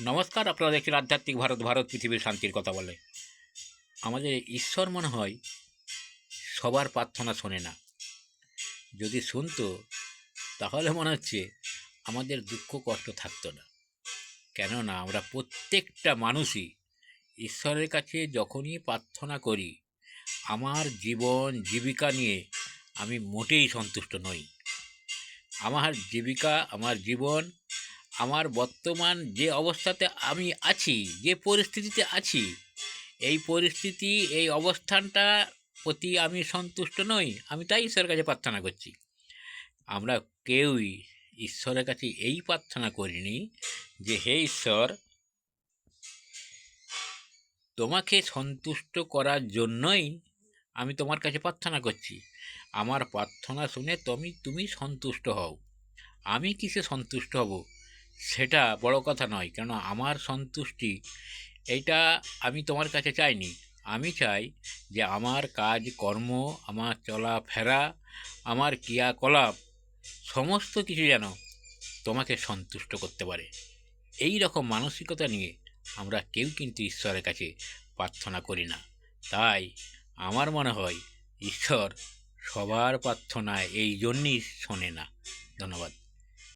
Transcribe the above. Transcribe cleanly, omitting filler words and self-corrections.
নমস্কার, আপনারা দেখছেন আধ্যাত্মিক ভারত। ভারত পৃথিবীর শান্তির কথা বলে। আমাদের ঈশ্বর মনে হয় সবার প্রার্থনা শোনে না। যদি শুনতো তাহলে মনে হচ্ছে আমাদের দুঃখ কষ্ট থাকতো না। কেননা আমরা প্রত্যেকটা মানুষই ঈশ্বরের কাছে যখনই প্রার্থনা করি, আমার জীবন জীবিকা নিয়ে আমি মোটেই সন্তুষ্ট নই। আমার জীবিকা, আমার জীবন, আমার বর্তমান যে অবস্থাতে আমি আছি, যে পরিস্থিতিতে আছি, এই পরিস্থিতি, এই অবস্থানটা প্রতি আমি সন্তুষ্ট নই। আমি তাই ঈশ্বরের কাছে প্রার্থনা করছি। আমরা কেউই ঈশ্বরের কাছে এই প্রার্থনা করিনি যে হে ঈশ্বর, তোমাকে সন্তুষ্ট করার জন্যই আমি তোমার কাছে প্রার্থনা করছি। আমার প্রার্থনা শুনে তুমি সন্তুষ্ট হও। আমি কিসে সন্তুষ্ট হব সেটা বড় কথা নয়, কেন আমার সন্তুষ্টি এইটা আমি তোমার কাছে চাইনি। আমি চাই যে আমার কাজ কর্ম, আমার চলাফেরা, আমার ক্রিয়াকলাপ সমস্ত কিছু যেন তোমাকে সন্তুষ্ট করতে পারে। এই রকম মানসিকতা নিয়ে আমরা কেউ কিন্তু ঈশ্বরের কাছে প্রার্থনা করি না। তাই আমার মনে হয় ঈশ্বর সবার প্রার্থনা এই জন্যই শোনে না। ধন্যবাদ।